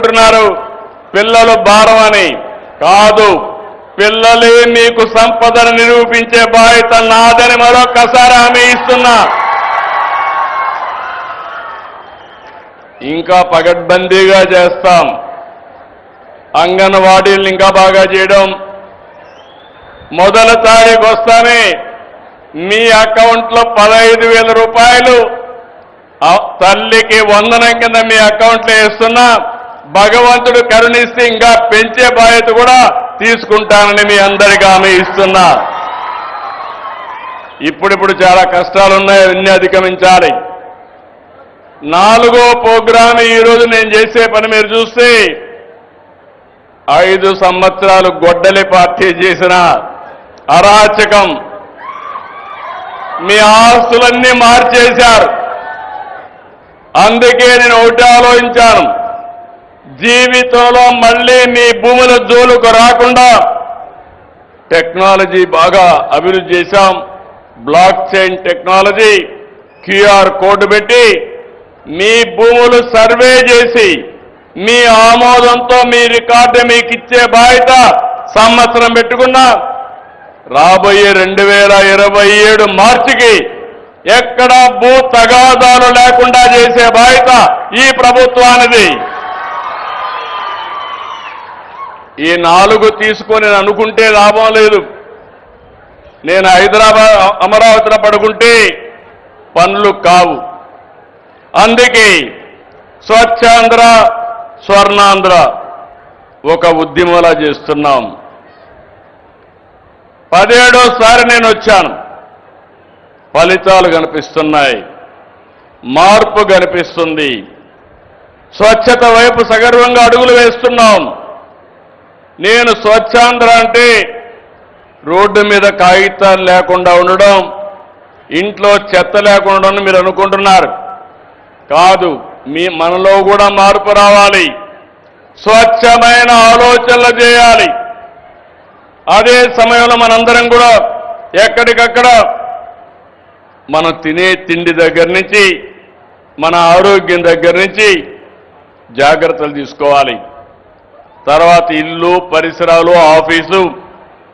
అంటున్నారు పిల్లలు భారమని. కాదు, పిల్లలే మీకు సంపదను నిరూపించే బాధ్యత నాదని మరొకసారి హామీ ఇస్తున్నా. ఇంకా పగడ్బందీగా చేస్తాం. అంగన్వాడీలు ఇంకా బాగా చేయడం. మొదటి తారీఖు వస్తానే మీ అకౌంట్లో 15,000 రూపాయలు తల్లికి వందనం కింద మీ అకౌంట్లో వేస్తున్నా. భగవంతుడు కరుణిస్తే ఇంకా పెంచే బాధ్యత కూడా తీసుకుంటానని మీ అందరికీ హామీ ఇస్తున్నా. ఇప్పుడిప్పుడు చాలా కష్టాలున్నాయి, అవన్నీ అధిగమించాలి. 4వ ప్రోగ్రాం ఈరోజు నేను చేసే పని మీరు చూస్తే 5 సంవత్సరాలు గొడ్డలి పార్టీ చేసిన అరాచకం, మీ ఆస్తులన్నీ మార్చేశారు. అందుకే నేను ఒకటి ఆలోచించాను, జీవితంలో మళ్ళీ మీ భూముల జోలుకు రాకుండా టెక్నాలజీ బాగా అభివృద్ధి చేశాం. Block chain technology, QR code పెట్టి మీ భూములు సర్వే చేసి మీ ఆమోదంతో మీ రికార్డు మీకు ఇచ్చే బాధ్యత సంవత్సరం పెట్టుకున్నా. రాబోయే 2027 మార్చికి ఎక్కడా భూ తగాదాలు లేకుండా చేసే బాధ్యత ఈ ప్రభుత్వానిది. ఈ 4 తీసుకొని నేను అనుకుంటే లాభం లేదు. నేను హైదరాబాద్ అమరావతిలో పడుకుంటే పనులు కావు. అందుకే స్వచ్ఛాంధ్ర స్వర్ణాంధ్ర ఒక ఉద్యమంలా చేస్తున్నాం. 17సారి నేను వచ్చాను. ఫలితాలు కనిపిస్తున్నాయి, మార్పు కనిపిస్తుంది. స్వచ్ఛత వైపు సగర్వంగా అడుగులు వేస్తున్నాం. నేను స్వచ్ఛాంధ్ర అంటే రోడ్డు మీద కాగితాలు లేకుండా ఉండడం, ఇంట్లో చెత్త లేకుండా ఉండడం మీరు అనుకుంటున్నారు. కాదు, మనలో కూడా మార్పు రావాలి. స్వచ్ఛమైన ఆలోచనలు చేయాలి. అదే సమయంలో మనందరం కూడా ఎక్కడికక్కడ మనం తినే తిండి దగ్గర నుంచి మన ఆరోగ్యం దగ్గర నుంచి జాగ్రత్తలు తీసుకోవాలి. తర్వాత ఇల్లు, పరిసరాలు, ఆఫీసు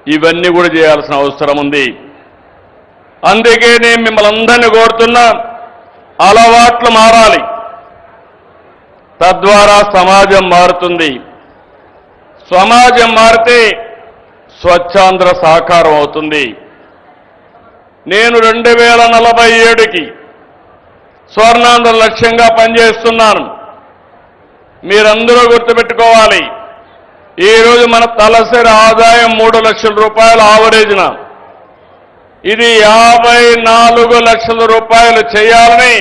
ఇవన్నీ కూడా చేయాల్సిన అవసరం ఉంది. అందుకే నేను మిమ్మల్ని అందరినీ కోరుతున్నా, అలవాట్లు మారాలి. తద్వారా సమాజం మారుతుంది. సమాజం మారితే స్వచ్ఛాంధ్ర సాకారం అవుతుంది. నేను 2047కి స్వర్ణాంధ్ర లక్ష్యంగా పనిచేస్తున్నాను. మీరందరూ గుర్తుపెట్టుకోవాలి, ఈరోజు మన తలసరి ఆదాయం 3 లక్షల రూపాయలు ఆవరేజ్న. ఇది 54 లక్షల రూపాయలు చేయాలని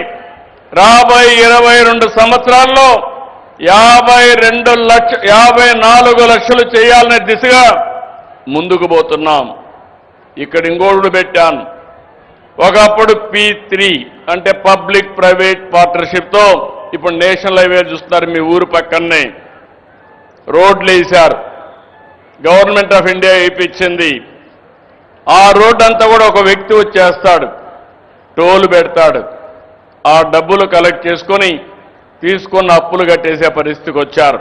రాబోయే 22 సంవత్సరాల్లో 54 లక్షలు చేయాలనే దిశగా ముందుకు పోతున్నాం. ఇక్కడ ఇంకోటి పెట్టాను. ఒకప్పుడు P3 అంటే పబ్లిక్ ప్రైవేట్ పార్ట్నర్షిప్తో ఇప్పుడు నేషనల్ హైవే చూస్తున్నారు. మీ ఊరు పక్కనే రోడ్లు వేశారు, గవర్నమెంట్ ఆఫ్ ఇండియా వేయించింది. ఆ రోడ్ అంతా కూడా ఒక వ్యక్తి వచ్చేస్తాడు, టోల్ పెడతాడు. ఆ డబ్బులు కలెక్ట్ చేసుకొని తీసుకున్న అప్పులు కట్టేసే పరిస్థితికి వచ్చారు.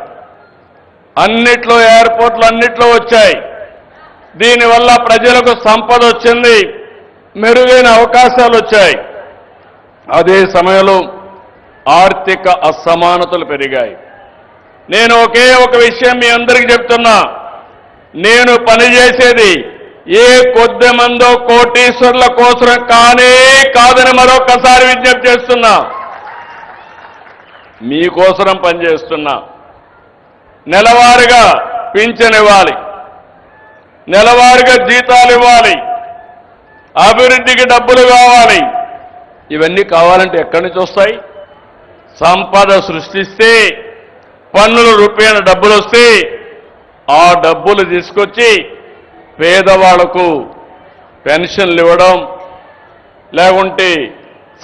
అన్నిట్లో ఎయిర్పోర్ట్లు అన్నిట్లో వచ్చాయి. దీనివల్ల ప్రజలకు సంపద వచ్చింది, మెరుగైన అవకాశాలు వచ్చాయి. అదే సమయంలో ఆర్థిక అసమానతలు పెరిగాయి. నేను ఒకే ఒక విషయం మీ అందరికీ చెప్తున్నా, నేను పనిచేసేది ఏ కొద్ది మందో కోటీశ్వర్ల కోసం కానే కాదని మరొకసారి విజ్ఞప్తి చేస్తున్నా. మీకోసం పనిచేస్తున్నా. నెలవారీగా పింఛన్ ఇవ్వాలి, నెలవారీగా జీతాలు ఇవ్వాలి, అభివృద్ధికి డబ్బులు కావాలి. ఇవన్నీ కావాలంటే ఎక్కడి నుంచి వస్తాయి? సంపద సృష్టిస్తే, పన్నుల రూపాయల డబ్బులు వస్తే ఆ డబ్బులు తీసుకొచ్చి పేదవాళ్లకు పెన్షన్లు ఇవ్వడం, లేకుంటే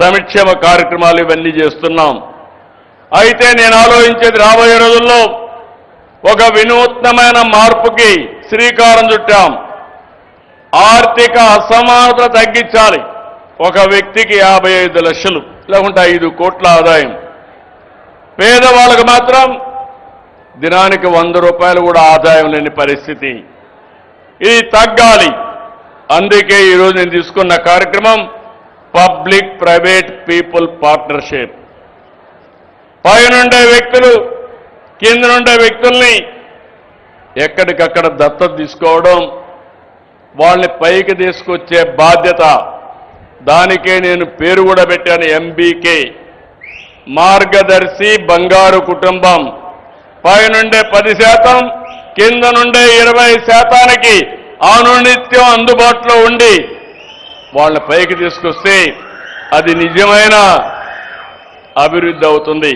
సంక్షేమ కార్యక్రమాలు ఇవన్నీ చేస్తున్నాం. అయితే నేను ఆలోచించేది, రాబోయే రోజుల్లో ఒక వినూత్నమైన మార్పుకి శ్రీకారం చుట్టాం. ఆర్థిక అసమానత తగ్గించాలి. ఒక వ్యక్తికి 55 లక్షలు లేకుంటే 5 కోట్ల ఆదాయం, పేదవాళ్ళకు మాత్రం దినానికి 100 రూపాయలు కూడా ఆదాయం లేని పరిస్థితి. ఇది తగ్గాలి. అందుకే ఈరోజు నేను తీసుకున్న కార్యక్రమం పబ్లిక్ ప్రైవేట్ పీపుల్ పార్ట్నర్షిప్. పైనుండే వ్యక్తులు కింద నుండే వ్యక్తుల్ని ఎక్కడికక్కడ దత్తత తీసుకోవడం, వాళ్ళని పైకి తీసుకొచ్చే బాధ్యత. దానికే నేను పేరు కూడా పెట్టాను, ఎంబీకే, మార్గదర్శి బంగారు కుటుంబం. పైనుండే 10%, కింద నుండే 20%కి అనునిత్యం అందుబాటులో ఉండి వాళ్ళని పైకి తీసుకొస్తే అది నిజమైన అభివృద్ధి అవుతుంది.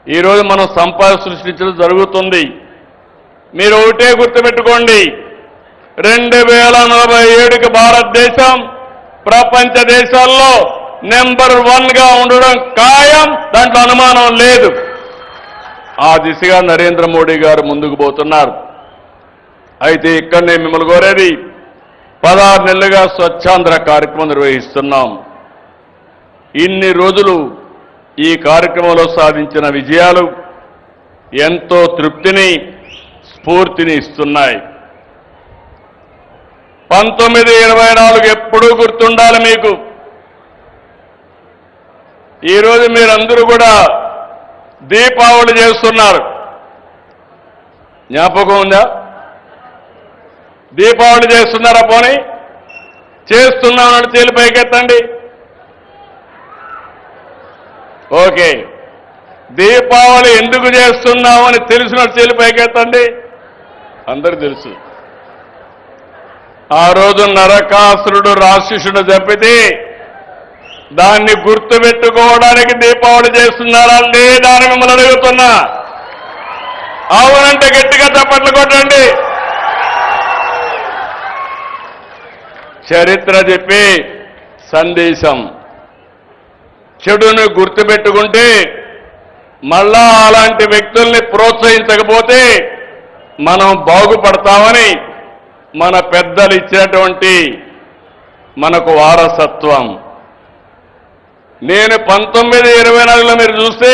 ఈరోజు మనం సంపద సృష్టించడం జరుగుతుంది. మీరు ఒకటే గుర్తుపెట్టుకోండి, 2047కి భారతదేశం ప్రపంచ దేశాల్లో నెంబర్ 1గా ఉండడం ఖాయం, దాంట్లో అనుమానం లేదు. ఆ దిశగా నరేంద్ర మోడీ గారు ముందుకు పోతున్నారు. అయితే ఇక్కడ నేను మిమ్మల్ని కోరేది, 16 నెలలుగా స్వచ్ఛాంధ్ర కార్యక్రమం నిర్వహిస్తున్నాం. ఇన్ని రోజులు ఈ కార్యక్రమంలో సాధించిన విజయాలు ఎంతో తృప్తిని, స్ఫూర్తిని ఇస్తున్నాయి. 1924 ఎప్పుడూ గుర్తుండాలి మీకు. ఈరోజు మీరందరూ కూడా దీపావళి చేస్తున్నారు. జ్ఞాపకం ఉందా? దీపావళి చేస్తున్నారా? పోనీ చేస్తున్నామని చేలు పైకెత్తండి. ఓకే, దీపావళి ఎందుకు చేస్తున్నామని తెలిసిన చేలు పైకెత్తండి. అందరూ తెలుసు. ఆ రోజు నరకాసురుడు రాక్షసుడు చంపితే దాన్ని గుర్తుపెట్టుకోవడానికి దీపావళి చేస్తున్నారా లేదా అని మిమ్మల్ని అడుగుతున్నా. అవునంటే గట్టిగా చప్పట్లు కొట్టండి. చరిత్ర చెప్పే సందేశం. చెడును గుర్తుపెట్టుకుంటే మళ్ళా అలాంటి వ్యక్తుల్ని ప్రోత్సహించకపోతే మనం బాగుపడతామని మన పెద్దలు ఇచ్చినటువంటి మనకు వారసత్వం. నేను 1924లో మీరు చూస్తే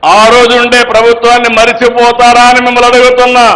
ఆ రోజు ఉండే ప్రభుత్వాన్ని మరిచిపోతారా అని మిమ్మల్ని అడుగుతున్నా.